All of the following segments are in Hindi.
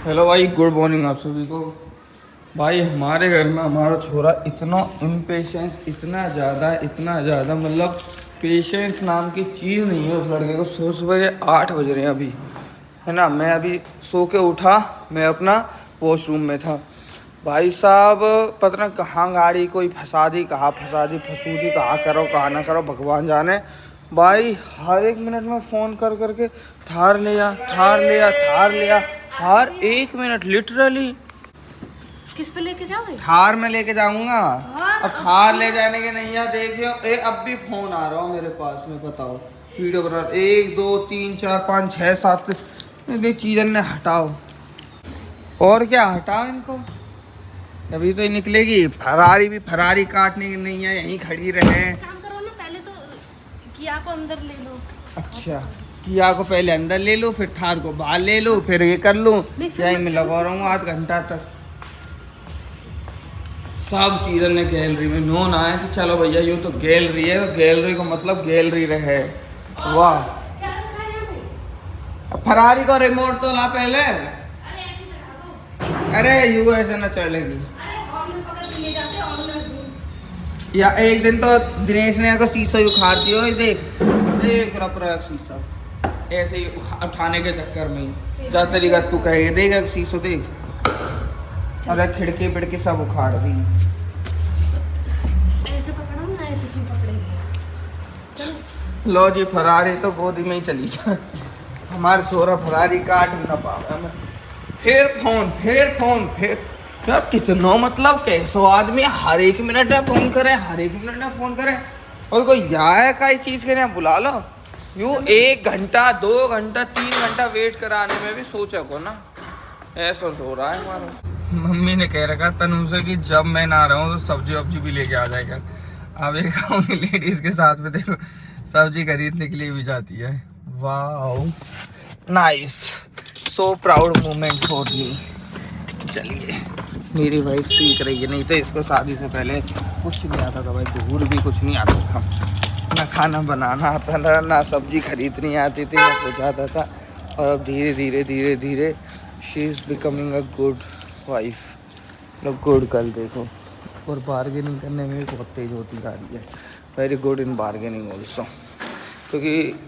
हेलो भाई, गुड मॉर्निंग आप सभी को। भाई हमारे घर में हमारा छोरा इतना इम्पेशेंस, इतना ज़्यादा मतलब पेशेंस नाम की चीज़ नहीं है उस लड़के को। सुबह के 8 बज रहे हैं अभी, है ना। मैं अभी सो के उठा, मैं अपना वॉशरूम में था। भाई साहब पता ना कहाँ गाड़ी कोई फंसा दी, कहाँ फंसा दी, फंसूदी, कहाँ करो कहाँ ना करो भगवान जाने। भाई हर एक मिनट में फ़ोन कर करके थार लिया, थार लिया, थार लिया, हर एक मिनट लिटरली। किस पे लेके जाओगे? थार में लेके जाऊंगा। अब थार ले जाने के नहीं है, देखियो अब भी फोन आ रहा हो मेरे पास में, बताओ वीडियो बना 1 2 3 4 5 6 7 चीज़न ने हटाओ और क्या हटाओ इनको। अभी तो निकलेगी फरारी, भी फरारी काटने की नहीं है, यहीं खड़ी रहे। काम करो ना, पहले तो किया को अंदर ले लो। अच्छा, किया को पहले अंदर ले लो, फिर थार को बाहर ले लो, फिर ये कर लूँ। यहीं मैं लगा रहूँगा आध घंटा तक। सब चीज़ों ने गैलरी में नोन आए कि चलो भैया यूँ तो गैलरी है, तो गैलरी को मतलब गैलरी रहे। वाह, फरारी का रिमोट तो ला पहले। अरे यू ऐसे ना चलेगी। या एक दिन तो दिनेश ने अगर शीशा उखाड़ दिया, देख देख रहा शीशा ऐसे ही उठाने के चक्कर में जा तरीका तू कहेगा, देख शीशो देख, अरे खिड़की पिड़की सब उखाड़ दी। ऐसे पकड़ो ना, ऐसे क्यों पकड़ेंगे? लो जी, फरारी तो गोदी में ही चली जाए। हमारे छोरा फरारी काट ना पावे हमें। फिर फोन फिर यार कितना मतलब कैसो आदमी हर एक मिनट में फोन करे, हर एक मिनट में फोन करे। और कोई यार का इस चीज़ के लिए बुला लो, यूँ 1 घंटा 2 घंटा 3 घंटा वेट कराने में भी सोचा को ना, ऐसा हो रहा है हमारा। मम्मी ने कह रखा तनु से कि जब मैं ना रहा हूँ तो सब्जी वब्जी भी लेके आ जाएगा। अब एक गाँव लेडीज के साथ में देखो सब्जी खरीदने के लिए भी जाती है। वाह nice, so proud moment for me. चलिए मेरी वाइफ सीख रही है, नहीं तो इसको शादी से पहले कुछ नहीं आता था भाई, दूर भी कुछ नहीं आता था, ना खाना बनाना आता था, ना सब्जी खरीदनी आती थी, ना कुछ आता था। और अब धीरे धीरे धीरे धीरे she is becoming a good wife, मतलब गुड गर्ल। देखो, और बार्गेनिंग करने में भी बहुत तेज़ होती जा रही है, very good in bargaining also. क्योंकि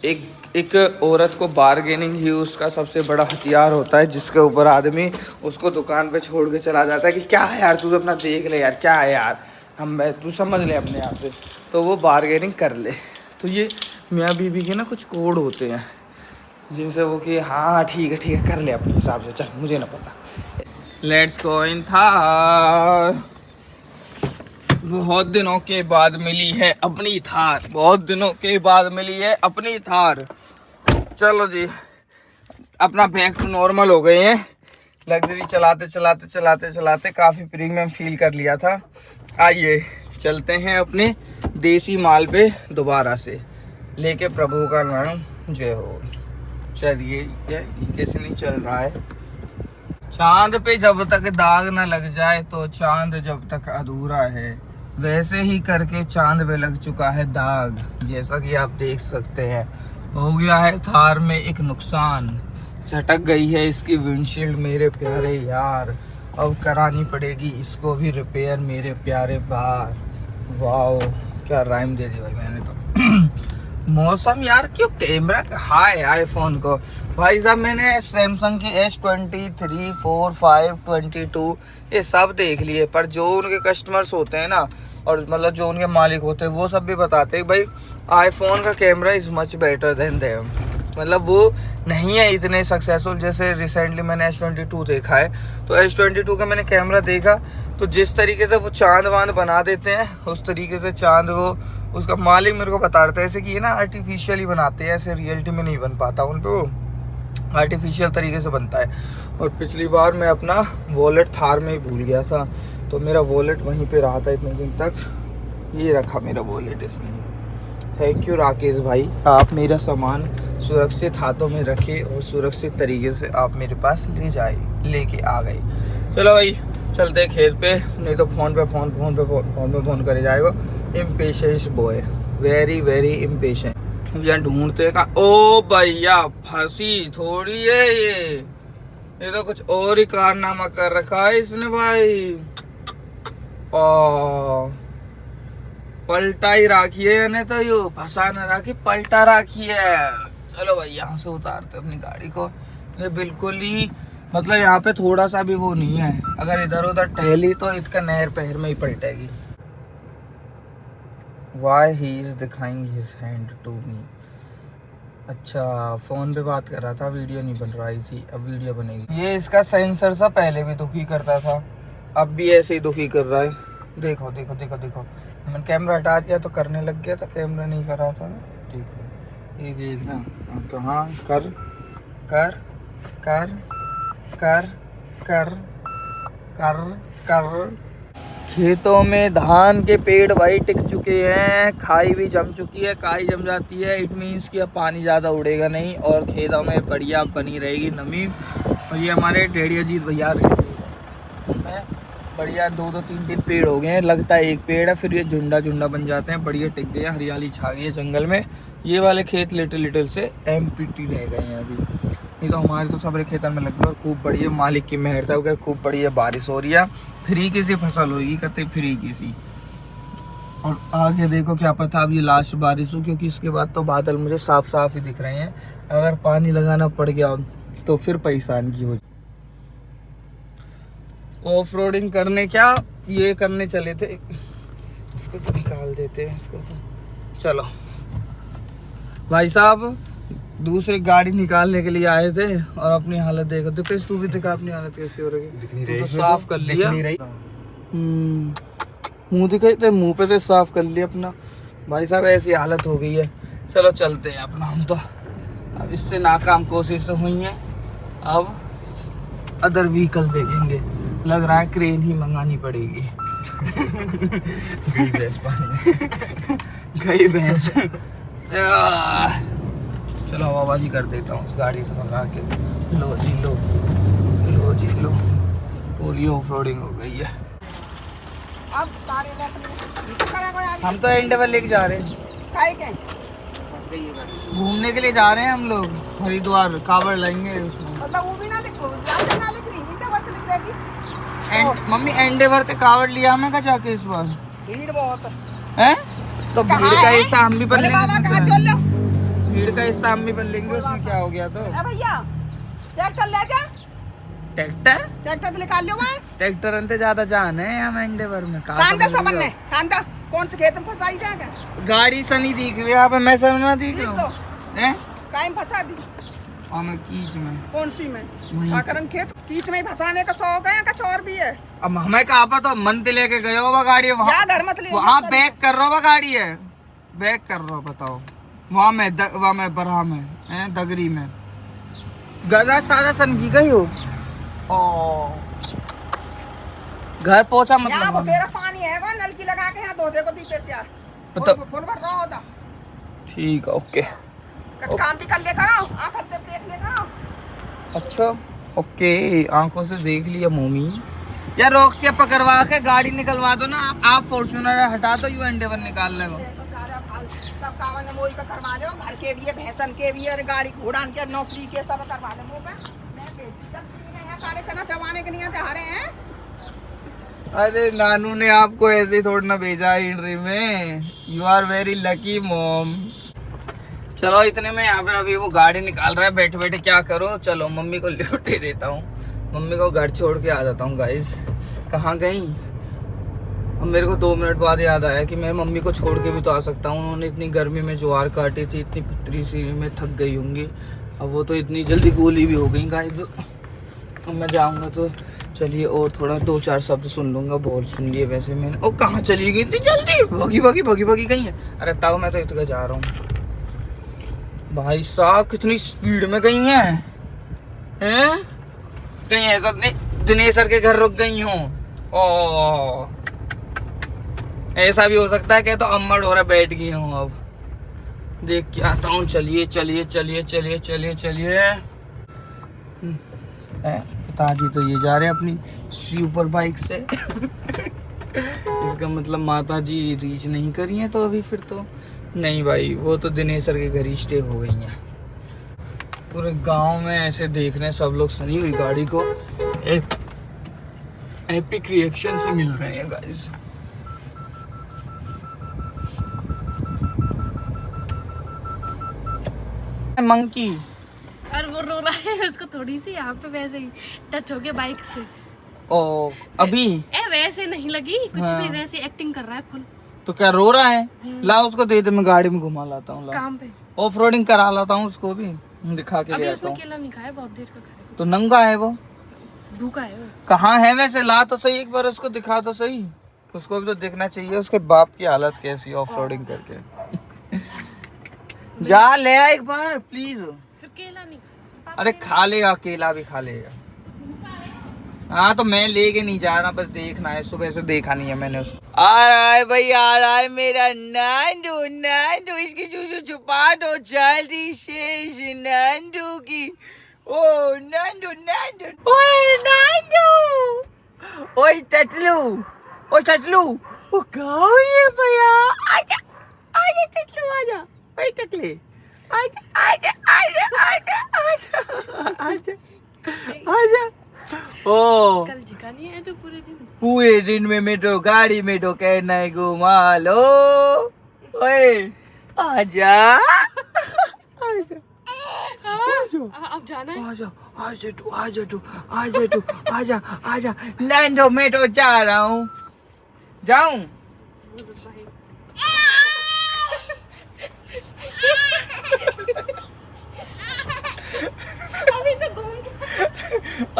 एक औरत को बार्गेनिंग ही उसका सबसे बड़ा हथियार होता है, जिसके ऊपर आदमी उसको दुकान पे छोड़ के चला जाता है कि क्या है यार तू अपना देख ले यार, क्या है यार तू समझ ले अपने आप से, तो वो बार्गेनिंग कर ले। तो ये मियाँ बीवी के ना कुछ कोड होते हैं जिनसे वो कि हाँ ठीक है कर ले अपने हिसाब से, चल मुझे ना पता। लेट्स गो इन थार। बहुत दिनों के बाद मिली है अपनी थार, बहुत दिनों के बाद मिली है अपनी थार। चलो जी, अपना बैक टू नॉर्मल हो गए हैं। लग्जरी चलाते काफ़ी प्रीमियम फील कर लिया था। आइए चलते हैं अपने देसी माल पे दोबारा से, लेके प्रभु का नाम जय हो। चलिए, ये कैसे नहीं चल रहा है। चांद पे जब तक दाग ना लग जाए तो चांद जब तक अधूरा है, वैसे ही करके चांद पे लग चुका है दाग। जैसा कि आप देख सकते हैं, हो गया है थार में एक नुकसान, झटक गई है इसकी विंडशील्ड मेरे प्यारे यार। अब करानी पड़ेगी इसको भी रिपेयर मेरे प्यारे बार। वाओ, क्या राइम दे दी भाई मैंने तो। मौसम यार, क्यों कैमरा हाय आईफोन को। भाई साहब मैंने सैमसंग की S23, 4, 5, 22 ये सब देख लिए, पर जो उनके कस्टमर्स होते हैं ना, और मतलब जो उनके मालिक होते हैं, वो सब भी बताते हैं भाई आईफोन का camera is much better than them. मतलब वो नहीं है इतने सक्सेसफुल। जैसे रिसेंटली मैंने S22 देखा है, तो S22 का मैंने कैमरा देखा, तो जिस तरीके से वो चांद वांद बना देते हैं, उस तरीके से चांद वो उसका मालिक मेरे को बता रहा था ऐसे कि ये ना आर्टिफिशियल ही बनाते हैं, ऐसे रियलिटी में नहीं बन पाता, उन पर आर्टिफिशियल तरीके से बनता है। और पिछली बार मैं अपना वॉलेट थार में ही भूल गया था, तो मेरा वॉलेट वहीं पे रहा था इतने दिन तक। ये रखा मेरा वॉलेट इसमें। थैंक यू राकेश भाई, आप मेरा सामान सुरक्षित हाथों में रखे और सुरक्षित तरीके से आप मेरे पास लेके आ गए। चलो भाई चलते खेत पे, नहीं तो फोन पे फोन करे जाएगा। Impatience boy, very very impatient. यहाँ ढूंढते का, ओ भैया फंसी थोड़ी है ये, ये तो कुछ और ही कारनामा कर रखा है इसने भाई। पलटा ही राखी है यानी, तो यू फंसा न राखी, पलटा राखी है। चलो भाई यहाँ से उतारते अपनी गाड़ी को। ये बिल्कुल ही मतलब यहाँ पे थोड़ा सा भी वो नहीं है, अगर इधर उधर टहली तो इसका नहर पहर में ही पलटेगी। Why he is दिखाइंग his hand to me। अच्छा फोन पे बात कर रहा था, वीडियो नहीं बन रही थी, अब वीडियो बनेगी। ये इसका सेंसर सा पहले भी दुखी करता था, अब भी ऐसे ही दुखी कर रहा है। देखो देखो देखो देखो, मैंने कैमरा हटा दिया तो करने लग गया था, कैमरा नहीं कर रहा था। देखो ये देखना, अब कहाँ कर कर कर कर कर कर कर। खेतों में धान के पेड़ भाई टिक चुके हैं, खाई भी जम चुकी है, काई जम जाती है। इट मीन्स कि अब पानी ज़्यादा उड़ेगा नहीं और खेतों में बढ़िया बनी रहेगी नमी। और ये हमारे डेढ़ी अजीत भैया में बढ़िया 2-3 पेड़ हो गए हैं, लगता है एक पेड़ है, फिर ये झुंडा झुंडा बन जाते हैं, बढ़िया टिक गए हैं, हरियाली छा गई है जंगल में। ये वाले खेत लिटिल लिटिल से एम्प्टी रह गए हैं अभी। नहीं तो हमारे तो सबरे खेतों में लग गए और खूब बढ़िया मालिक की मेहर था, क्या खूब बढ़िया बारिश हो रही है, फ्री की सी फसल होगी, कतई फ्री की सी। और आगे देखो क्या पता अब ये लास्ट बारिश हो, क्योंकि इसके बाद तो बादल मुझे साफ साफ ही दिख रहे हैं। अगर पानी लगाना पड़ गया तो फिर परेशान की हो। ऑफ रोडिंग करने क्या ये करने चले थे, इसको तो निकाल देते हैं इसको तो। चलो भाई साहब दूसरी गाड़ी निकालने के लिए आए थे और अपनी हालत देखो। दिपेश तू भी दिखा अपनी हालत कैसी हो रही है, तो साफ कर लिया। मुंह दिखाई थे, मुंह पे तो साफ कर लिया अपना। भाई साहब ऐसी हालत हो गई है। चलो चलते हैं अपना, हम तो अब इससे नाकाम कोशिश हुई है, अब अदर व्हीकल देखेंगे। लग रहा है क्रेन ही मंगानी पड़ेगी। गई भैंस पानी गई भैंस। चलो हवाबाजी कर देता हूँ उस गाड़ी से भगा के। लो जी लो, लो जी लो, पूरी ऑफ रोडिंग हो गई है। अब हम तो एंडेवर लेके जा रहे हैं, घूमने के लिए जा रहे हैं हम लोग हरिद्वार, कावड़ लाएंगे उसमें। मतलब वो भी ना लिख रही है क्या, बस लिख देगी। मम्मी एंडेवर पे कावड़ लिया हमें का जाके इस बार, भीड़ बहुत है तो भीड़ का हिस्सा हम भी बन बोले बाबा कहाँ लेंगे, चल लो, भीड़ का हिस्सा हम भी बन लेंगे, उसमें क्या हो गया। तो भैया ट्रैक्टर ले जा, ट्रैक्टर ट्रैक्टर तो निकाल लो वहाँ। ट्रैक्टर अंते ज्यादा जान है हम एंडेवर में। शांता सबन ने शांता कौन से खेत में फंसाई जाएगा, गाड़ी सनी दिख रही है यहाँ पे, मैं सर ना दिख रहा हूँ हैं? कायम फंसा दी। और मैं कीच में, कौन सी में वहीं आकरण खेत कीच में ही फंसाने का शौक है या कुछ और भी है। अब हमें कहा पता, मन ते लेके गए हो गाड़ी वहाँ, क्या घर मत ले वहाँ बैक कर रहा होगा गाड़ी है, बैक कर रहा हो बताओ। वहाँ मैं बरहा में है, दगरी में गजा सारा सन की गई हो। ओ घर पहुँचा यहाँ मतलब वो तेरा पानी है वो नल की लगा के यहाँ धो दे को दीपे से यार, फुल भर रहा होता। ठीक है ओके। कुछ काम भी कर लेकर आओ, आँख से देख लेकर आओ। अच्छा ओके, आंखों से देख लिया मोमी। यार रोक से पकड़वा के गाड़ी निकलवा दो ना, आप फॉर्च्यूनर हटा दो, यू एंडेवर निकाल लेगा। सब कावन में मोई का करवा लो, घर के भी है, भैंसन के भी है, गाड़ी घोड़ा के, नौकरी के सब करवा लो। वो मैं सारे चना चबाने के लिए आ रहे हैं। अरे नानू ने आपको ऐसे ही थोड़ा ना भेजा इंट्री में, you are very lucky mom. चलो इतने में यहाँ पे अभी वो गाड़ी निकाल रहा है, बैठे बैठे क्या करो। चलो मम्मी को लिफ्ट देता हूँ, मम्मी को घर छोड़ के आ जाता हूँ। गाइस कहाँ गई, अब मेरे को 2 मिनट बाद याद आया कि मैं मम्मी को छोड़ के भी तो आ सकता हूँ। उन्होंने इतनी गर्मी में ज्वार काटी थी, इतनी पतरी सी में थक गई होंगी, अब वो तो इतनी जल्दी गोली भी हो गई गाइस। अब मैं जाऊँगा तो चलिए और थोड़ा 2-4 शब्द सुन लूँगा, बहुत सुन लिए वैसे मैंने। ओ कहाँ चली गई इतनी जल्दी, भगी गई है। अरे तब मैं तो इतना जा रहा हूँ। भाई साहब कितनी स्पीड में गई हैं, हैं? कहीं ऐसा नहीं दिनेश सर के घर रुक गई हूँ। ओ ऐसा भी हो सकता है कि तो अम्मड़ हो रहा बैठ गई हूँ। अब देख के आता हूँ। चलिए चलिए चलिए चलिए चलिए चलिए। पिताजी तो ये जा रहे हैं अपनी सुपर बाइक से। इसका मतलब माता जी रीच नहीं करी है तो अभी फिर तो नहीं भाई, वो तो दिनेश सर के घर ही स्टे हो गई हैं। पूरे गांव में ऐसे देख रहे हैं सब लोग सनी हुई गाड़ी को एक एपिक रिएक्शन से मिल रहे हैं गाइस। मंकी और वो रो रहा है, उसको थोड़ी सी यहाँ पे वैसे ही टच हो गया बाइक से। ओ अभी वैसे नहीं लगी कुछ हाँ। भी, वैसे एक्टिंग कर रहा है फुल। तो क्या रो रहा है? ला उसको दे दे, मैं गाड़ी में घुमा लाता हूँ। ला काम पे ऑफ रोडिंग करा लाता हूँ उसको भी, दिखा के ले अभी आता उसने हूँ। केला नहीं खाया, बहुत देर का खाया, तो नंगा है वो, भूखा है वो। कहाँ है वैसे? ला तो सही, एक बार उसको दिखा तो सही, उसको भी तो देखना चाहिए उसके बाप की हालत कैसी है ऑफ रोडिंग करके। जा ले आ एक बार प्लीज। फिर केला नहीं खाया। अरे खा लेगा, केला भी खा लेगा। हाँ तो मैं लेके नहीं जा रहा, बस देखना है, सुबह से देखा नहीं है मैंने उसको। आ रहा है भाई, आ रहा है मेरा नांडू। नांडू इसकी चूचू छुपा दो जल्दी से नांडू की। ओ नांडू नांडू, ओए नांडू, ओए टटलू, ओ टटलू, ओ गाओ ये भैया, आजा आजा टटलू आजा, ओए टकले आजा आजा आजा आजा आजा आजा आजा। ओ कल जिका नहीं है तो पूरे दिन में मेट्रो गाड़ी में तो कहना है घुमा लो। ओए आजा आजा अब जाना है। आजा आजा तू आजा तू आजा तू आजा आजा। नैंडो मैं तो जा रहा हूँ, जाऊं? अभी तो घूम के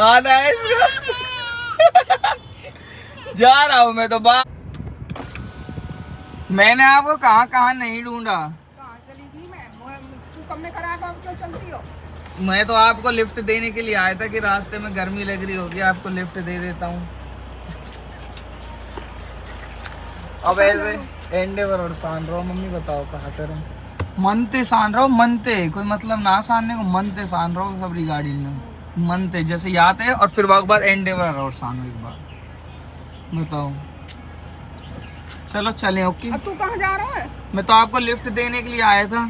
आना है इसको। जा रहा हूँ मैं तो मैंने आपको कहाँ कहाँ नहीं ढूंढा। कहाँ चली गई मैं? तू कब ने करा था, क्यों चलती हो? मैं तो आपको लिफ्ट देने के लिए आया था कि रास्ते में गर्मी लग रही होगी, आपको लिफ्ट दे देता हूँ। अब ऐसे एंडेवर और सान रहो, मम्मी बताओ कहाँ करूँ? मनते सान रहो, मनते, कोई मतलब ना सानने को, मनते सान रहो सबरी गाड़ी में, मनते जैसे याद है, और फिर वक्त बाद एंडेवर और सानो एक बार बताओ। चलो चलें, ओके। अब तू कहाँ जा रहा है? मैं तो आपको लिफ्ट देने के लिए आया था,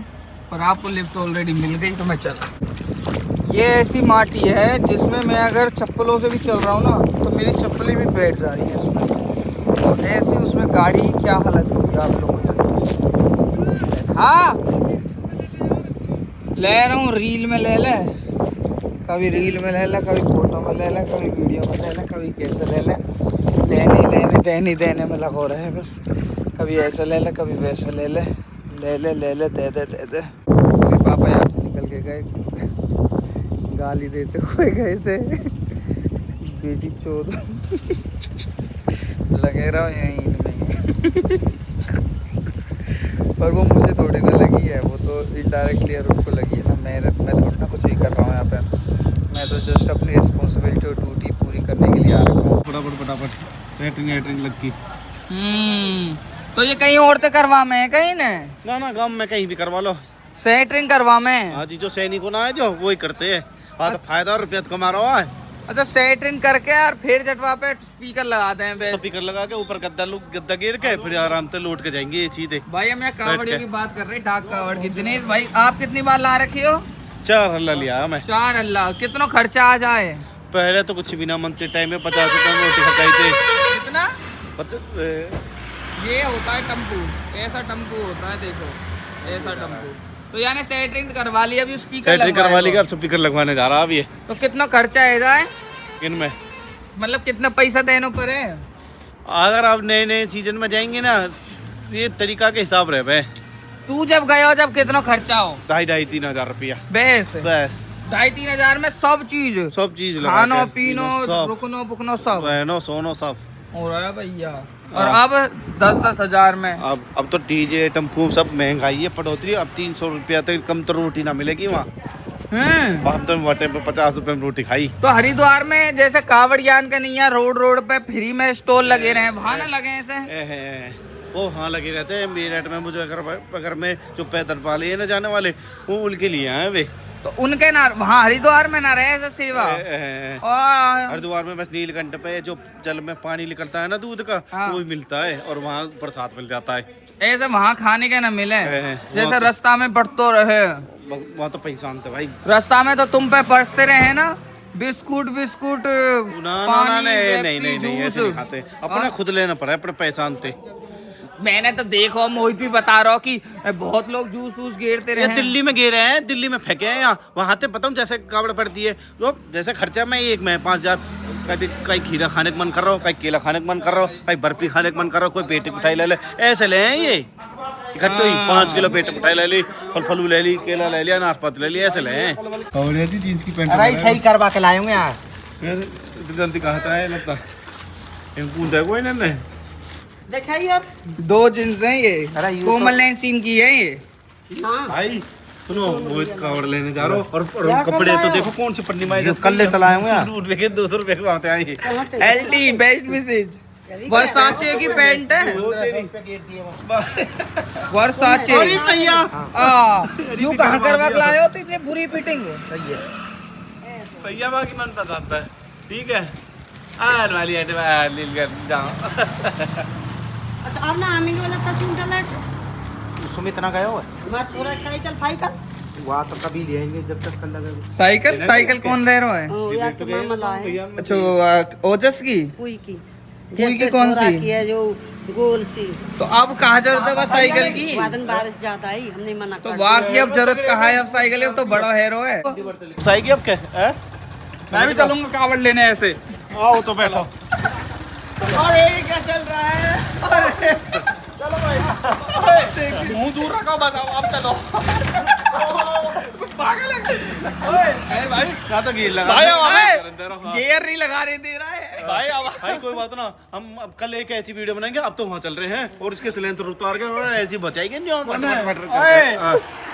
पर आपको लिफ्ट ऑलरेडी मिल गई तो मैं चला। ये ऐसी माटी है जिसमें मैं अगर चप्पलों से भी चल रहा हूँ ना तो मेरी चप्पलें भी बैठ जा रही हैं इसमें। तो ऐसी उसमें गाड़ी की क्या हालत होगी आप लोगों की। हाँ ले रहा हूँ, रील में ले ले, कभी रील में ले ले, कभी फोटो में ले ले, कभी वीडियो में ले ले, कभी कैसे ले ले, देने में लगा रहा है बस। कभी ऐसा ले ले, कभी वैसा ले ले, दे दे। मेरे पापा यहाँ से निकल के गए, गाली देते हुए गए थे, बेटी चोद। लगे रहो यहीं में। पर वो मुझे थोड़ी ना लगी है, वो तो इनडायरेक्टली उनको लगी है ना। मैं थोड़ी ना कुछ ही कर रहा हूँ यहाँ पे, मैं तो जस्ट अपनी रिस्पॉन्सिबिलिटी और ड्यूटी पूरी करने के लिए आ रहा हूँ। फटाफट सेटरिंग लग की। तो ये कहीं और तो करवा में कहीं ना गांव में कहीं भी करवा लो, सेटरिंग करवा में। हाँ जी, जो सैनिकों ना है जो वही करते हैं। हाँ तो फायदा और रुपया तो कमा रहा है। अच्छा सेटरिंग करके और फिर जटवा पे स्पीकर लगाते हैं बस। स्पीकर लगा के ऊपर गद्दा गिर के फिर आराम से लौट के जाएंगे ये सीधे। भाई हम यहाँ कावड़ियों की बात कर रहे हैं, डाक कावड़ की। दिनेश भाई आप कितनी बार ला रखी हो? 4 हल्ला लिया मैं। 4 अल्लाह। कितना खर्चा आ जाए? पहले तो कुछ भी ना, मनते टाइम में 50 रुपए में रोटी खटाई थे। कितना? ये ये होता है टम्पू, ऐसा टम्पू होता है, देखो ऐसा टम्पू। तो यानी सेटरिंग करवा ली, अभी स्पीकर सेटरिंग करवा ली, अब स्पीकर लगवाने जा रहा अभी। तो कितना खर्चा आएगा? इनमें मतलब कितना पैसा देना पड़े? अगर आप नए सीजन में जाएंगे ना, ये तरीका के हिसाब रहे भाई। तू जब गए हो जब कितना खर्चा हो? 2,500-3 हजार रुपया बस 2,500-3 हजार में सब चीज खानो पीनो रुकनो बुकनो सब, रहनो सोनो सब हो रहा है भैया। और अब 10-10 हजार में अब तो डीजे टेम्पू सब महंगाई है, बढ़ोतरी। अब 300 रुपया तक कम तो रोटी ना मिलेगी वहाँ। हम तो वटे पे 50 रुपए में रोटी खाई। तो हरिद्वार में जैसे कावड़ियान का नहीं है, रोड पे फ्री में स्टॉल लगे रहे, वहाँ ना लगे ऐसे? वो हाँ लगे रहते हैं मेरठ में। मुझे अगर मैं जो पैदल वाले है ना जाने वाले, वो उनके लिए हैं वे। तो तो उनके ना वहाँ हरिद्वार में ना रहे ऐसा सेवा। हरिद्वार में बस नीलकंठ पे जो जल में पानी निकलता है ना दूध का, हाँ। वो मिलता है और वहाँ प्रसाद मिल जाता है। ऐसे वहाँ खाने के ना मिले, जैसे वहाँ- रास्ता में बढ़तो रहे। वहाँ तो पैसा थे भाई। रास्ता में तो तुम पे पड़ते रहे ना, बिस्कुट बिस्कुट पानी, नहीं जूस। ऐसे नहीं खाते, अपना खुद लेना पड़ा है, अपने पैसा आनते। मैंने तो देखो, मोहित भी बता रहा हूँ कि बहुत लोग जूस वूस गेरते रहे। दिल्ली में गिरे हैं, दिल्ली में फेंके हैं, यहाँ वहाँ से बताऊँ जैसे कावड़ पड़ती है तो जैसे खर्चा में 5,000, कहीं खीरा खाने का मन कर रहा हो, कहीं केला खाने का मन कर रहा हो, कहीं बर्फी खाने का मन कर रहा हो, कोई पेटी मिठाई ले ले, ऐसे ले हैं ये इकट्ठे ही 5 किलो पेटी मिठाई ले ली, फल फलू ले ली, केला ले लिया, नाशपाती ले लिया, ऐसे ले हैं। जींस की पैंट अरे सही करवा के लाए होंगे यार। जल्दी कहा है लगता पूछ है कोई नहीं। देखिए आप 2 जींस हैं ये, अरे यूं कोमल लाइन सीन की है ये। भाई सुनो, मोहित कावड़ लेने जा रहा हो और क्या कर कपड़े रहे तो हो? देखो कौन सी पन्नी में कल ले चलाए होंगे यार। 200 रुपए के आते हैं। एलटी बेस्ट मैसेज वर्साचे की पैंट है, वर्साचे। अरे भैया यूं कहाँ करवा के लाए हो तो इतनी बुरी फिटिंग। सही है। भैया बाकी मन पसंद है, ठीक है। आन वाली है जाओ। अच्छा अब ना हमें वाला था इंटरनेट सुमित ना गया हुआ मैं छोरा साइकिल फाइकल वहाँ तो कभी लेंगे जब तक कल लगे। साइकिल कौन ले रहा है? ओ यार तो मामा लाए अच्छा ओजस की कोई की कोई की कौन सी? की है जो गोल सी। तो अब कहाँ जरूरत है साइकिल की? वादन बारिश ज्यादा आई हमने मना तो कर बाकी अब जरूरत कहाँ है? अब साइकिल अब तो बड़ा हेरो है। साइकिल अब क्या है? मैं भी चलूंगा कावड़ लेने ऐसे। आओ तो बैठो। अरे ये क्या चल रहा है? अरे चलो भाई, मुंह दूर रखो, बताओ अब चलो। पागल है भाई, क्या तो गियर लगा गियर नहीं लगाने दे रहा है भाई कोई बात ना, हम अब कल एक ऐसी वीडियो बनाएंगे, अब तो वहाँ चल रहे हैं और इसके सिलेंडर उतार के और ऐसी बचाएंगे नहीं।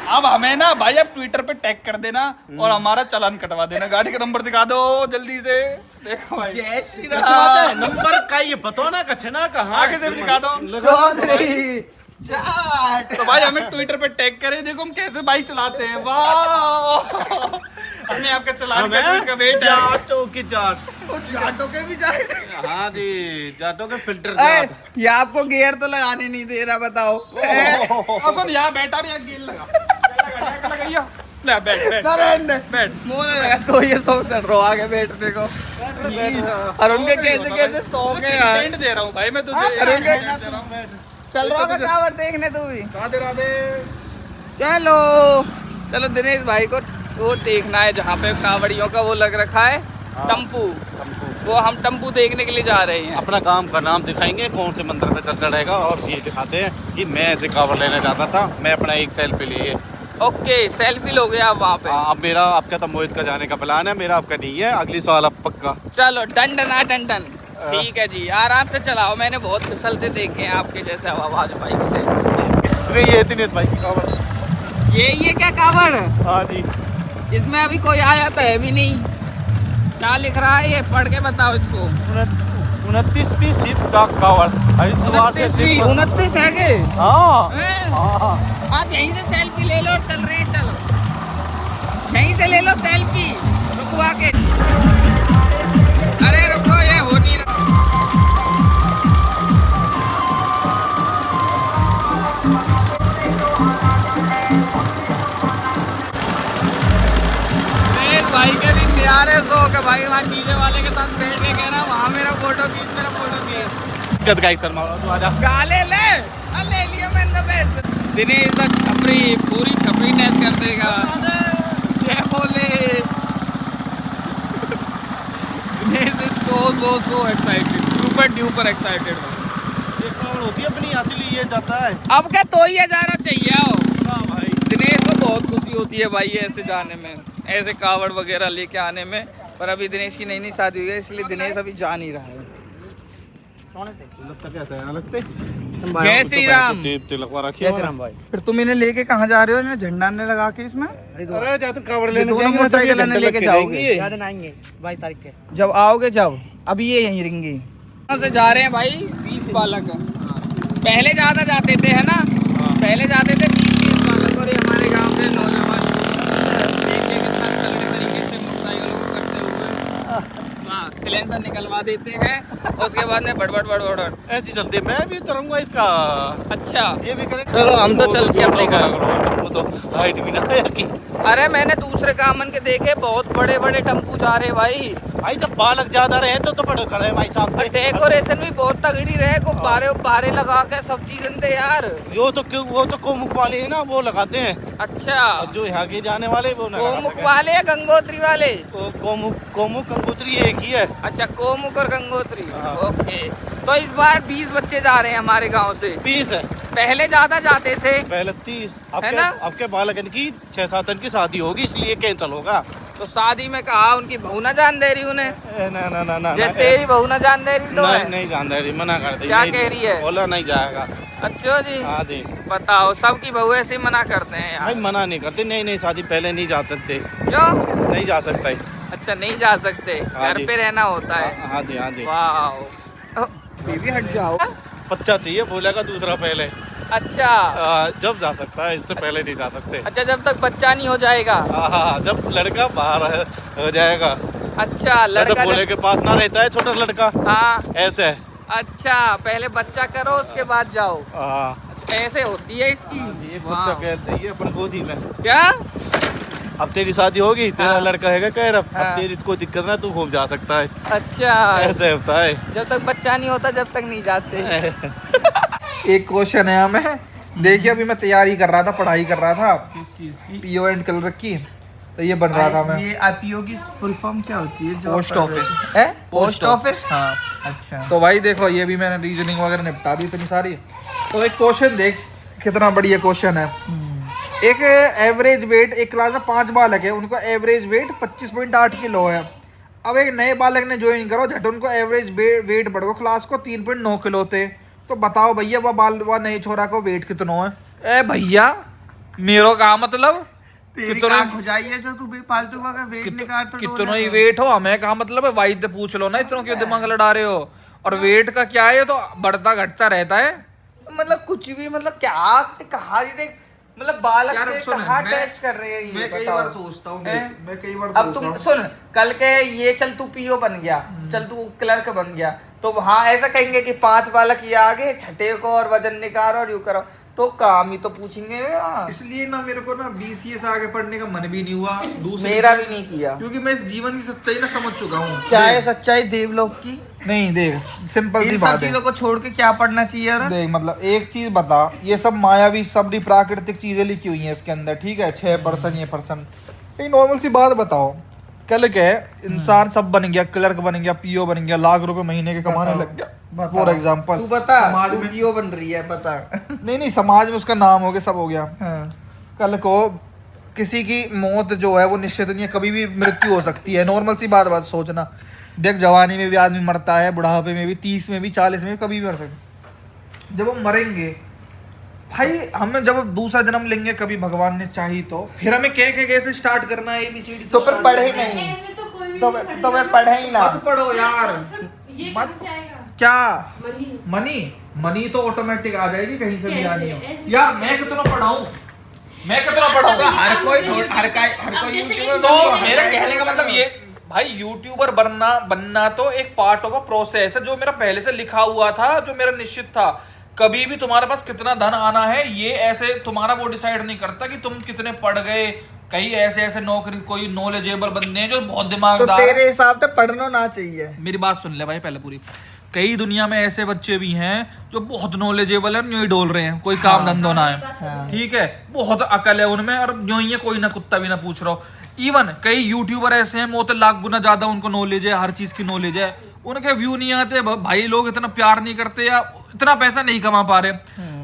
अब हमें ना भाई अब ट्विटर पे टैग कर देना और हमारा चालान कटवा देना, गाड़ी का नंबर दिखा दो जल्दी से। देखो भाई जय श्री राम। नंबर का ये पता ना कछना कहाँ आगे से भी दिखा दो। चौधरी जाट। तो भाई हमें ट्विटर पे टैग करे, देखो हम कैसे बाइक चलाते हैं। वाह हमें आपका चालान का वेट है। जाटो की जाट, वो जाटों के भी जाट। हाँ जी, जाटो के फिल्टर ए, ये आपको गियर तो लगाने नहीं दे रहा, बताओ। सुन यहाँ बैठा भी गेल लगा ले बैठ बैठ मुंह लगा तो ये शौक चढ़ रहा आगे बैठने को। और उनके कैसे कैसे शौक है यार। टेंट दे रहा हूँ भाई मैं तुझे। अरे उनके चल रहा होगा कावड़ देखने तू भी। राधे राधे। चलो चलो दिनेश भाई को वो देखना है जहाँ पे कावड़ियों का वो लग रखा है टम्पू। वो हम टम्पू देखने के लिए जा रहे हैं। अपना काम का नाम दिखाएंगे, कौन से मंदिर पे चल चढ़ेगा और ये दिखाते हैं कि मैं ऐसे कावड़ लेने जाता था, मैं अपना एक सेल्फी लिए। ओके सेल्फी लोगे आप वहाँ पे? अब मेरा आपका तो मोहित का जाने का प्लान है, मेरा आपका नहीं है, अगली साल अब पक्का। चलो डन डन डन डन। ठीक है जी, आराम से चलाओ, मैंने बहुत फिसलते देखे हैं आपके जैसे आवाज बाइक से। ये दिनेश भाई की कावड़। ये क्या कावड़? हाँ जी, इसमें अभी कोई आया तो है भी नहीं। क्या लिख रहा है ये, पढ़ के बताओ इसको। 29वीं सीट का कावड़। 29 है के? हाँ हैं? आप यहीं से सेल्फी ले लो, चल रहे हैं चलो यहीं से ले लो सेल्फी। रुकवा के, अरे रुको ये हो नहीं रहा। भाई के भी प्यारे शौक है भाई, वहाँ डीजे वाले के साथ बैठ के कहना वहाँ मेरा फोटो खींच। गद गाइस शर्मा तू आजा। गाले ले लियो मैंने बेस्ट। दिनेश तो छपरी पूरी छपरी नेस कर देगा। क्या बोले? Dinesh is so excited, super duper excited। ये कावड़ होती है अपनी असली, ये जाता है। अब क्या तो ही जाना चाहिए आओ। हाँ भाई, दिनेश को बहुत खुशी होती है भाई ऐसे जाने में, ऐसे कावड़ वगैरह लेके आने में। पर अभी दिनेश की नई शादी हुई है, इसलिए दिनेश अभी जा नहीं रहा है। लगता कैसा है? लगते जय श्री राम। लगवा रखी जय श्री राम भाई। फिर तुम इन्हें लेके कहाँ जा रहे हो? इन्हें झंडा ने लगा के इसमें अरे जाते कावड़ ये लेने दोनों जाएंगे, मोटरसाइकिल घंटे लेके लग के जाओगे? जाएंगे। ज्यादा दिन आएंगे 22 तारीख के। जब आओगे जब अभी ये यहीं रिंगी। कहाँ से जा रहे हैं भाई? 20 बालक। पहले ज्यादा जाते थे है ना, पहले जाते थे 20 बालक। और ये हमारे गांव के नौजवान सिलेंसर निकलवा देते हैं और उसके बाद में बड़बड़। ऐसी चलती है, मैं भी उतरूंगा इसका। अच्छा ये भी करें। चलो हम तो चलते हैं अपने घर। वो तो हाइट भी ना है की। अरे मैंने दूसरे कामन के देखे, बहुत बड़े बड़े टम्पू जा रहे भाई। भाई जब बालक ज्यादा रहे तो पढ़ो करे भाई साहब। डेकोरेशन भी बहुत तगड़ी रहे, गुब्बारे लगा के सब चीजें थे यार। वो तो कोमुख वाले है ना, वो लगाते हैं। अच्छा और जो यहाँ के जाने वाले वो ना कोमुख वाले या गंगोत्री वाले? कोमुख गंगोत्री एक ही है। अच्छा कोमुख और गंगोत्री। हाँ। ओके, तो इस बार 20 बच्चे जा रहे हैं हमारे गांव से। 20 है, पहले ज्यादा जाते थे। पहले 30। है ना? आपके बालकन की 6-7 की शादी होगी, इसलिए कैंसिल होगा। तो शादी में कहा उनकी बहू ना जान दे रही उन्हें? ना जैसे तेरी बहू ना जान दे रही तो है? नहीं जान दे रही, मना कर दी। क्या कह रही है? बोला नहीं जाएगा। अच्छा जी। हाँ जी। बताओ, सबकी बहू ऐसे ही मना करते हैं भाई यार। मना नहीं करते, नहीं शादी पहले नहीं जा सकते। क्यों नहीं जा सकता है। अच्छा नहीं जा सकते, हाँ घर जी। पे रहना होता है। हाँ जी। वाह, बेबी हट जाओ। बच्चा चाहिए बोलेगा दूसरा पहले। अच्छा जब जा सकता है, इससे पहले नहीं जा सकते। अच्छा, जब तक बच्चा नहीं हो जाएगा। हाँ, जब लड़का बाहर हो जाएगा। अच्छा लड़का बोले के पास ना रहता है छोटा लड़का। हाँ ऐसे। अच्छा, पहले बच्चा करो उसके बाद जाओ। अच्छा, ऐसे होती है इसकी। ये वाह। बच्चा कहते हैं अपन गोदी में। क्या? अब तेरी शादी होगी, तेरा हाँ। लड़का है कह रहा, हाँ। अब तेरी कोई दिक्कत ना, तू घूम जा सकता है। अच्छा, ऐसे होता है। जब तक बच्चा नहीं होता जब तक नहीं जाते। एक क्वेश्चन है हमें, देखिए अभी मैं तैयारी कर रहा था, पढ़ाई कर रहा था किस चीज की? पीओ एंड कलर की, तो ये बन रहा था मैं। ये आईपीओ की फुल फॉर्म क्या होती है? Post office. है पोस्ट ऑफिस। हाँ। अच्छा तो भाई देखो, ये भी मैंने रीजनिंग वगैरह निपटा दी इतनी सारी। तो एक क्वेश्चन देख, कितना बढ़िया क्वेश्चन है। एक एवरेज वेट, एक क्लास में 5 बालक है, उनको एवरेज वेट 25.8 किलो है। अब एक नए बालक ने ज्वाइन करो, झट उनको एवरेज वेट बढ़ो क्लास को 3.9 किलो थे। तो बताओ भैया वह नए छोरा को वेट कितना है? ए भैया, मेरो का मतलब कितना खुजाइए जो तू बेफालतू का वेट निकाल तो कितना ही वेट हो, हमें कहा मतलब है, भाई से पूछ लो ना, इतना क्यों दिमाग लड़ा रहे हो? और वेट का क्या है, तो बढ़ता घटता रहता है। मतलब कुछ भी, मतलब क्या कहा ही देख, मतलब बालक यार के सुन, कहाँ मैं- टेस्ट कर रहे हैं ये? मैं कई बताओ। बार सोचता हूँ, हैं? मैं कई बार अब तुम सुन, कल के ये चल तू पीओ बन गया, चल तू क्लर्क बन गया, तो वहाँ ऐसा कहेंगे कि 5 बालक ये आगे, छठे को और वजन निकालो और यूं करो, तो काम ही तो पूछेंगे वहाँ। इसलिए ना मेरे को ना BCA से आगे पढ़ने का मन भी नहीं हुआ। मेरा भी नहीं किया, क्योंकि मैं इस जीवन की सच्चाई ना समझ चुका हूँ। चाहे सच्चाई देवलोक की। नहीं देख, सिंपल सी इन सब बात है। चीजों को छोड़ के क्या पढ़ना चाहिए यार? देख मतलब एक चीज बता, ये सब मायावी शब्द प्राकृतिक चीजें लिखी हुई हैं इसके अंदर, ठीक है? 6% ये परसेंट, एक नॉर्मल सी बात बताओ, कल के इंसान सब बन गया, क्लर्क बन गया, पीओ बन गया, लाख रुपए महीने के कमाने लग गया, फॉर एग्जाम्पल। तू बता, समाज तू में पीओ बन रही है, बता। नहीं समाज में उसका नाम हो गया, सब हो गया। हाँ। कल को किसी की मौत जो है वो निश्चित नहीं है, कभी भी मृत्यु हो सकती है, नॉर्मल सी बात सोचना। देख जवानी में भी आदमी मरता है, बुढ़ापे में भी, 30 में भी, 40 में भी, कभी भी मर सकते। जब हम मरेंगे भाई, हमें जब दूसरा जन्म लेंगे कभी भगवान ने चाही तो, फिर हमें कैसे स्टार्ट करना है, ABCD तो फिर पढ़े नहीं, ऐसे तो कोई भी तो नहीं तो फिर पढ़े ही ना। मत पढ़ो यार। ये मत कहाँ से आएगा? क्या मनी तो ऑटोमेटिक आ जाएगी, कहीं से भी कैसे? आनी हो। ऐसे यार मैं कितना पढ़ाऊं, मैं कितना पढ़ाऊंगा? हर कोई यूट्यूबर तो बन गया, मेरा हर कहने का कोई मतलब ये, भाई यूट्यूबर बनना तो एक पार्ट ऑफ अ प्रोसेस है, जो मेरा पहले से लिखा हुआ था, जो मेरा निश्चित था। कभी भी तुम्हारे पास कितना धन आना है, ये ऐसे तुम्हारा वो डिसाइड नहीं करता कि तुम कितने पढ़ गए। कई ऐसे नौकरी, कोई नॉलेजेबल बंदे हैं जो बहुत तो दिमागदार। तेरे हिसाब से पढ़ना ना चाहिए। मेरी बात सुन ले भाई पहले पूरी। कई दुनिया में ऐसे बच्चे भी हैं जो बहुत नॉलेजेबल है, यूं ही डोल रहे हैं, कोई काम धंधो ना है, ठीक है, बहुत अकल है उनमें, और यूं ही है, कोई ना कुत्ता भी ना पूछ रहा हो। इवन कई यूट्यूबर ऐसे हैं, मुझे लाख गुना ज्यादा उनको नॉलेज है, हर चीज की नॉलेज है, उनके व्यू नहीं आते भाई, लोग इतना प्यार नहीं करते या इतना पैसा नहीं कमा पा रहे।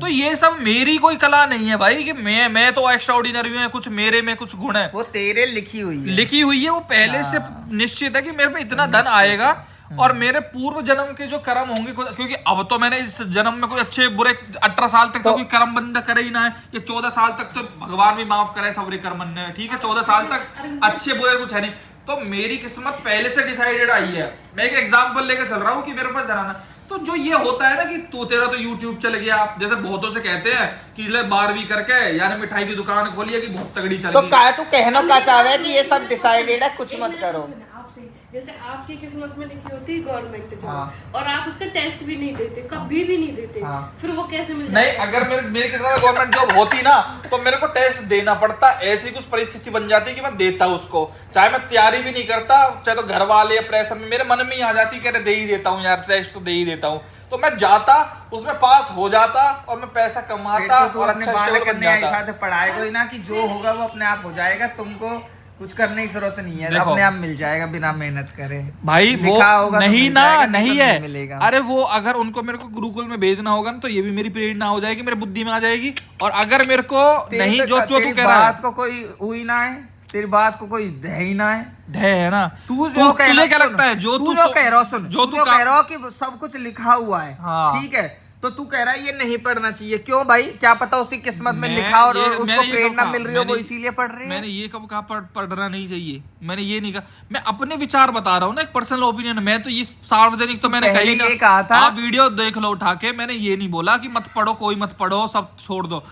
तो ये सब मेरी कोई कला नहीं है भाई, कि मैं तो एक्स्ट्रा ऑर्डिनरी हूँ, कुछ मेरे में कुछ गुण है, वो तेरे लिखी हुई है। लिखी हुई है, वो पहले से निश्चित है कि मेरे पे इतना धन आएगा, और मेरे पूर्व जन्म के जो कर्म होंगे, क्योंकि अब तो मैंने इस जन्म में कोई अच्छे बुरे 18 साल तक तो कोई कर्म बंदा करे ही ना है, ये 14 साल तक तो भगवान भी माफ करे सबरे कर्म ने, ठीक है, 14 साल तक अच्छे बुरे कुछ है नहीं। तो मेरी किस्मत पहले से डिसाइडेड आई है। मैं एक एग्जांपल लेकर चल रहा हूँ कि मेरे पास जनाना, तो जो ये होता है ना कि तू तेरा तो यूट्यूब चल गया, जैसे बहुतों से कहते हैं कि 12वीं करके यानी मिठाई की दुकान खोली है कि बहुत तगड़ी चल तो गई। का तू कहना का चाहे कि ये सब डिसाइडेड है, कुछ मत करो। आपसे जैसे आपकी किस्मत में लिखी होती है गवर्नमेंट जॉब, हाँ। और आप उसका टेस्ट भी नहीं देते, कभी भी नहीं देते, हाँ। फिर वो कैसे मिल नहीं, अगर मेरी किस्मत में गवर्नमेंट जॉब होती ना तो मेरे को टेस्ट देना पड़ता। ऐसी कुछ परिस्थिति बन जाती कि मैं देता उसको, चाहे मैं तैयारी भी नहीं करता, चाहे तो घर वाले या प्रेशर में मेरे मन में ही आ जाती कि अरे दे ही देता हूँ यार, टेस्ट तो दे ही देता हूँ। तो मैं जाता, उसमें पास हो जाता और मैं पैसा कमाता तो और अपने अच्छा बालक स्टूडेंट बन कन्या जाता। ऐसा पढ़ाएगा ही ना कि जो होगा वो अपने आप हो जाएगा, तुमको कुछ करने की जरूरत नहीं है, देखो। अपने आप मिल जाएगा बिना मेहनत करे। भाई वो लिखा होगा तो नहीं मिल ना, जाएगा, नहीं तो है। मिलेगा। अरे वो अगर उनको मेरे को गुरुकुल में भेजना होगा ना तो ये भी मेरी प्रेरणा हो जाएगी, मेरे बुद्धि में आ जाएगी। और अगर मेरे को नहीं, जो तू कह रहा है, बात को कोई हुई ना है, तेरी बात को कोई दे ही ना है। धै है ना, तुझे क्या लगता है जो तू कह रहा सुन, जो तू कह रहा कि सब कुछ लिखा हुआ है, हाँ। ठीक है, तो तू कह रहा है ये नहीं पढ़ना चाहिए, क्यों भाई? क्या पता उसकी किस्मत में लिखा और उसको प्रेरणा मिल रही हो, वो इसीलिए पढ़ रही है। मैंने ये कब कहा पढ़ना नहीं चाहिए? मैंने ये नहीं कहा, मैं अपने विचार बता रहा हूँ ना, एक पर्सनल ओपिनियन। मैं तो ये सार्वजनिक तो मैंने पहले कही ये कहा था। आप वीडियो देख लो उठा के, मैंने ये नहीं बोला कि मत पढ़ो, कोई मत पढ़ो, सब छोड़ दो।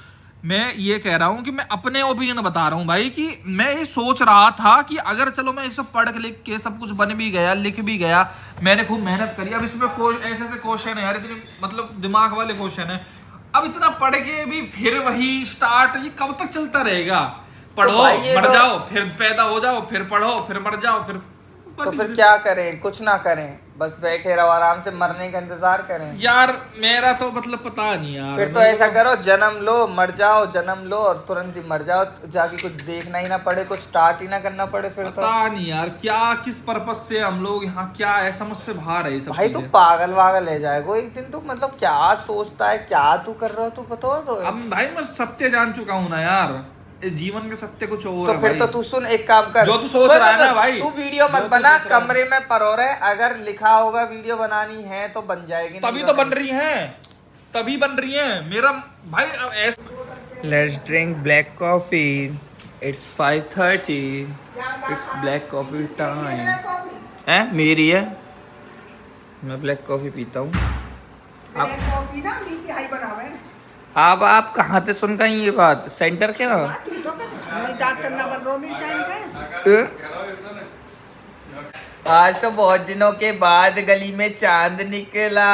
मैं ये कह रहा हूँ कि मैं अपने ओपिनियन बता रहा हूँ भाई, कि मैं ये सोच रहा था कि अगर चलो मैं इसे पढ़ लिख के सब कुछ बन भी गया, लिख भी गया, मैंने खूब मेहनत करी, अब इसमें ऐसे ऐसे क्वेश्चन है यार, इतने मतलब दिमाग वाले क्वेश्चन है, अब इतना पढ़ के भी फिर वही स्टार्ट, ये कब तक चलता रहेगा? पढ़ो, मर जाओ, फिर पैदा हो जाओ, फिर पढ़ो, फिर मर जाओ, तो फिर क्या करें? कुछ ना करें, बस बैठे रहो, आराम से मरने का इंतजार करें। यार मेरा तो मतलब पता नहीं यार। फिर तो ऐसा करो, जन्म लो, मर जाओ, जन्म लो और तुरंत ही मर जाओ, जाके कुछ देखना ही ना पड़े, कुछ स्टार्ट ही ना करना पड़े। फिर तो पता नहीं यार क्या, किस पर्पज से हम लोग यहाँ, क्या है समझ से बाहर है ये सब भाई, तू चीजें। पागल वागल है जाएगा एक दिन। तू मतलब क्या सोचता है, क्या तू कर रहा हो, तू बताओ तो। अब भाई मैं सत्य जान चुका हूँ ना यार, इस जीवन के सत्य कुछ और तो है फिर भाई। तो तू सुन, एक काम कर, जो तू सोच रहा है ना भाई, तू वीडियो मत बना, कमरे में परो रहे, अगर लिखा होगा वीडियो बनानी है तो बन जाएगी। तभी तो बन रही है, तभी बन रही है मेरा भाई। Let's drink black coffee, it's 5:30, it's black coffee time है। मेरी है, मैं ब्लैक कॉफी पीता हूँ। कॉफी ना बीपी हाई बनावे। अब आप कहाँ से सुन गई ये बात? सेंटर क्या? तू तो कुछ डॉक्टर ना बन रो मिल जाएंगे। आज तो बहुत दिनों के बाद गली में चांद निकला।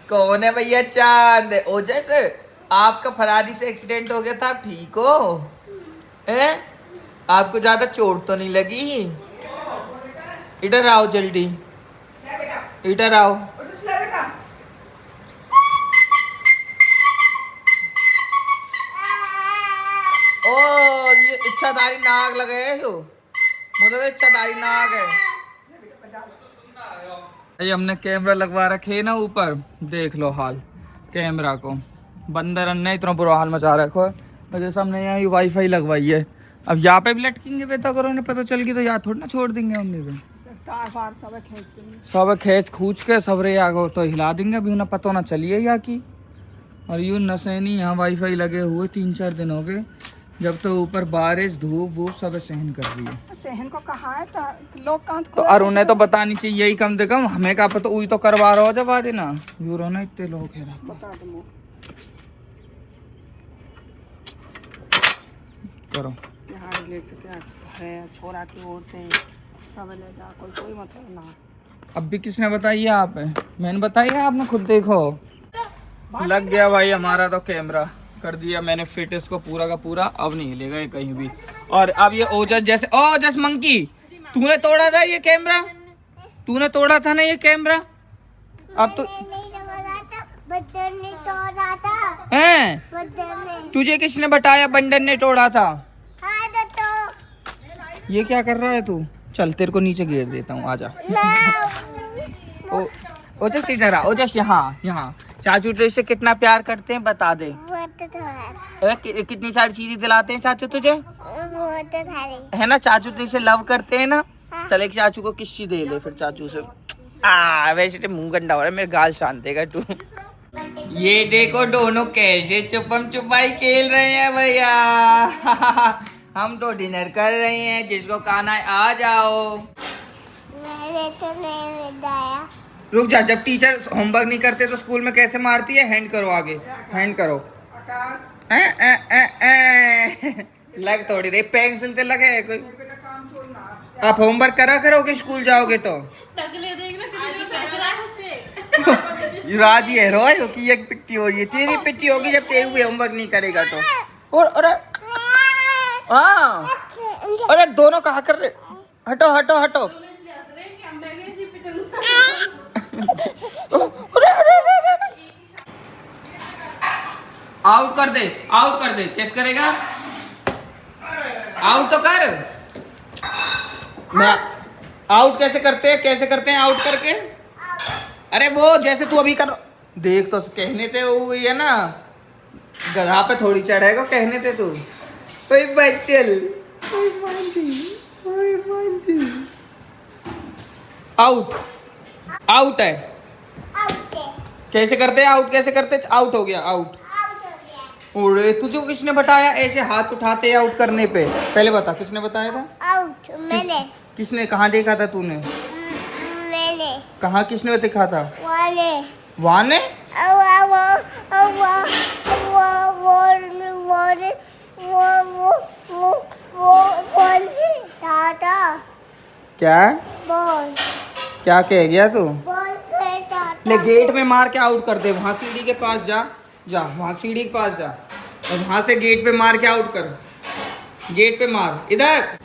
कौन है भैया चांद? ओजस, आपका फरारी से एक्सीडेंट हो गया था, आप ठीक हो? हैं? आपको ज्यादा चोट तो नहीं लगी? इधर आओ जल्दी, इधर आओ। ओ ये इच्छाधारी नाग लगे हो, मुझे इच्छाधारी नाग है। ये हमने कैमरा लगवा रखे है ना ऊपर, देख लो हाल कैमरा को। बंदर ने इतना बुरा हाल मचा रखा है, जैसे हमने यहाँ वाईफाई लगवाई है। अब यहाँ पे भी लटकेंगे बेटा, करो ने पता चल गई तो यहाँ थोड़ी ना छोड़ देंगे मम्मी को। सब खेच खूच के सब रे आगो तो हिला देंगे, अभी उन्हें पता ना चलिए यहाँ की। और यूँ नशेनी यहाँ वाईफाई लगे हुए 3-4 दिन हो गए, जब तो ऊपर बारिश धूप वूप सब सहन कर रही है। सहन को कहा है तो लोग कहाँ तो और उन्हें तो बतानी चाहिए यही, कम से कम हमें क्या पता, वही तो करवा रहा हो जब आ देना यू रो ना, इतने लोग है बता दो करो। यहाँ लेके क्या है, छोरा की औरतें सब ले जा, कोई मतलब ना। अब भी किसने बताई है? आप मैंने बताई है, आपने खुद देखो। लग गया भाई हमारा तो कैमरा, कर दिया मैंने फिट इसको पूरा का पूरा, अब नहीं हिलेगा ये कहीं भी। और अब ये ओजस जैसे, ओजस मंकी, तूने तोड़ा था ये कैमरा, तूने तोड़ा था ना ये कैमरा। अब तो हैं, तुझे किसने बताया बंदर ने तोड़ा था? ये क्या कर रहा है तू? चल तेरे को नीचे गिर देता हूँ, आजा। ओजस इधर आ, ओजस यहाँ यहाँ। चाचू तुझसे कितना प्यार करते हैं बता दे। कितनी सारी चीजें दिलाते हैं चाचू तुझे, है ना? चाचू तुझसे लव करते हैं ना। चल एक चाचू को किस्सी दे ले फिर चाचू से। वैसे तो मुंह गंदा हो रहा है, मेरे गाल शांत देगा तू। ये देखो दोनों कैसे छुपम छुपाई खेल रहे हैं भैया। हम तो डिनर कर रहे हैं, जिसको खाना है आ जाओ। मैंने तो नहीं बताया। रुक जा, जब टीचर होमवर्क नहीं करते तो स्कूल में कैसे मारती है? हैंड करो आगे, हैंड करो। लग थोड़ी रही, पेंसिल तो लगे कोई। आप होमवर्क करा करोगे स्कूल जाओगे तो? टकले देखना कितनी कैसे रहा है उससे। राजी है रोय की एक पिट्टी हो रही है, तेरी पिट्टी होगी जब तेरे हुए होमवर्क नहीं करेगा तो। और अरे हाँ, अरे दोनों कहा कर रहे, हटो हटो हटो। आउट कर दे, आउट कर दे। कैसे करेगा? आउट तो कर। मैं आउट कैसे करते हैं, कैसे करते हैं आउट करके? अरे वो जैसे तू अभी कर, देख तो कहने थे वो है ना, गधा पे थोड़ी चढ़ेगा, कहने थे तू। ओए बच्चल, आउट, आउट है। कैसे करते हैं आउट, कैसे करते? आउट हो गया, आउट। अरे तुझे किसने बताया ऐसे हाथ उठाते हैं आउट करने पे? पहले बता किसने बताया था? आउट मैंने। किसने, कहाँ देखा था तूने? मैंने। कहाँ किसने देखा था? वाले। वहाँ ने? दादा। क्या बॉल। क्या कह गया तू? बॉल खेलता था। ले गेट में मार के आउट कर दे। वहाँ सीढ़ी के पास जा, जा वहाँ सीढ़ी के पास जा और वहाँ से गेट पे मार के आउट कर। गेट पे मार, इधर।